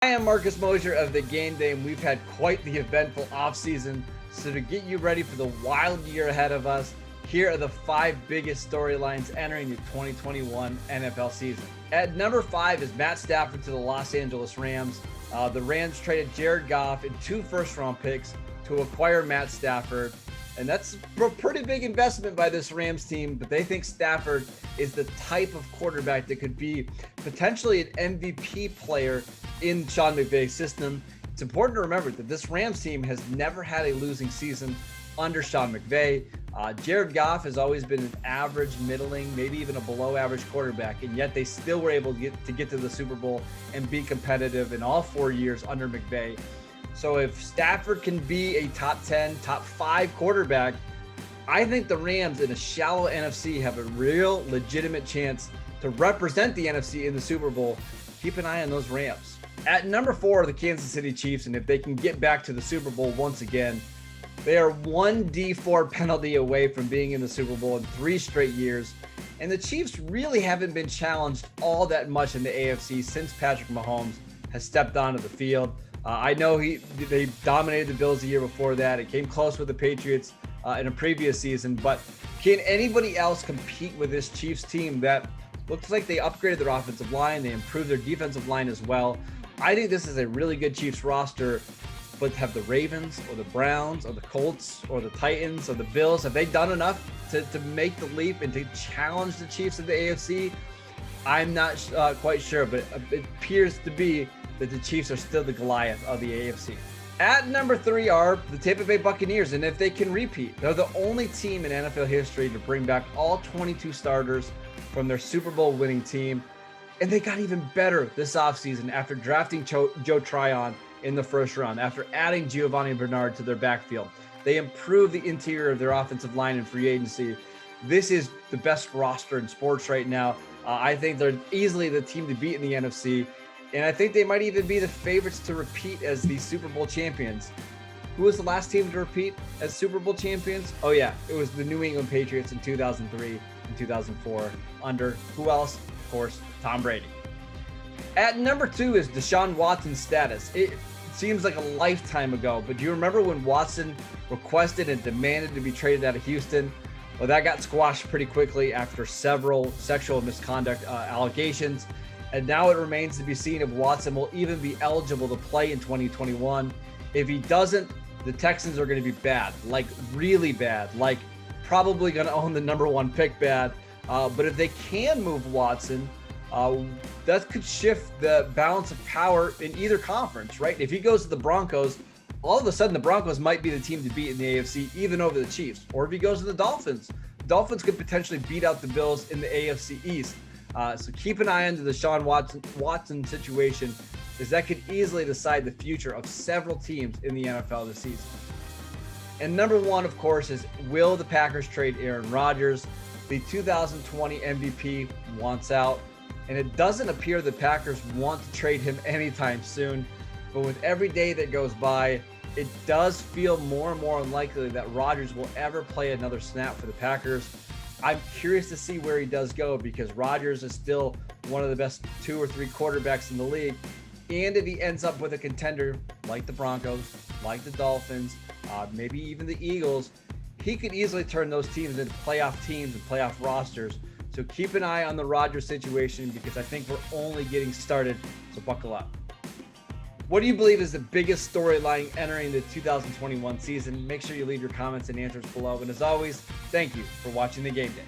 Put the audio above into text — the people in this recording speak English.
I am Marcus Mosher of the Game Day, and we've had quite the eventful offseason. So to get you ready for the wild year ahead of us, here are the 5 biggest storylines entering the 2021 NFL season. At number 5 is Matt Stafford to the Los Angeles Rams. The Rams traded Jared Goff and 2 first-round picks to acquire Matt Stafford. And that's a pretty big investment by this Rams team, but they think Stafford is the type of quarterback that could be potentially an MVP player in Sean McVay's system. It's important to remember that this Rams team has never had a losing season under Sean McVay. Jared Goff has always been an average, middling, maybe even a below average quarterback, and yet they still were able to get to the Super Bowl and be competitive in all 4 years under McVay. So if Stafford can be a top 10, top 5 quarterback, I think the Rams in a shallow NFC have a real legitimate chance to represent the NFC in the Super Bowl. Keep an eye on those Rams. At number 4 are the Kansas City Chiefs, and if they can get back to the Super Bowl once again, they are one D4 penalty away from being in the Super Bowl in 3 straight years. And the Chiefs really haven't been challenged all that much in the AFC since Patrick Mahomes has stepped onto the field. I know they dominated the Bills the year before that. It came close with the Patriots in a previous season. But can anybody else compete with this Chiefs team that looks like they upgraded their offensive line? They improved their defensive line as well. I think this is a really good Chiefs roster. But have the Ravens or the Browns or the Colts or the Titans or the Bills, have they done enough to make the leap and to challenge the Chiefs of the AFC? I'm not quite sure, but it appears to be that the Chiefs are still the Goliath of the AFC. At number 3 are the Tampa Bay Buccaneers, and if they can repeat, they're the only team in NFL history to bring back all 22 starters from their Super Bowl winning team. And they got even better this offseason after drafting Joe Tryon in the first round, after adding Giovanni Bernard to their backfield. They improved the interior of their offensive line in free agency. This is the best roster in sports right now. I think they're easily the team to beat in the NFC. And I think they might even be the favorites to repeat as the Super Bowl champions. Who was the last team to repeat as Super Bowl champions? Oh yeah, it was the New England Patriots in 2003 and 2004 under who else? Of course, Tom Brady. At number 2 is Deshaun Watson's status. It seems like a lifetime ago, but do you remember when Watson requested and demanded to be traded out of Houston? Well, that got squashed pretty quickly after several sexual misconduct allegations. And now it remains to be seen if Watson will even be eligible to play in 2021. If he doesn't, the Texans are going to be bad, like really bad, like probably going to own the number 1 pick bad. But if they can move Watson, that could shift the balance of power in either conference, right? If he goes to the Broncos, all of a sudden the Broncos might be the team to beat in the AFC, even over the Chiefs. Or if he goes to the Dolphins could potentially beat out the Bills in the AFC East. So keep an eye on the Deshaun Watson situation, as that could easily decide the future of several teams in the NFL this season. And number 1, of course, is will the Packers trade Aaron Rodgers? The 2020 MVP wants out, and it doesn't appear the Packers want to trade him anytime soon. But with every day that goes by, it does feel more and more unlikely that Rodgers will ever play another snap for the Packers. I'm curious to see where he does go, because Rodgers is still one of the best 2 or 3 quarterbacks in the league. And if he ends up with a contender like the Broncos, like the Dolphins, maybe even the Eagles, he could easily turn those teams into playoff teams and playoff rosters. So keep an eye on the Rodgers situation, because I think we're only getting started. So buckle up. What do you believe is the biggest storyline entering the 2021 season? Make sure you leave your comments and answers below. And as always, thank you for watching the Game Day.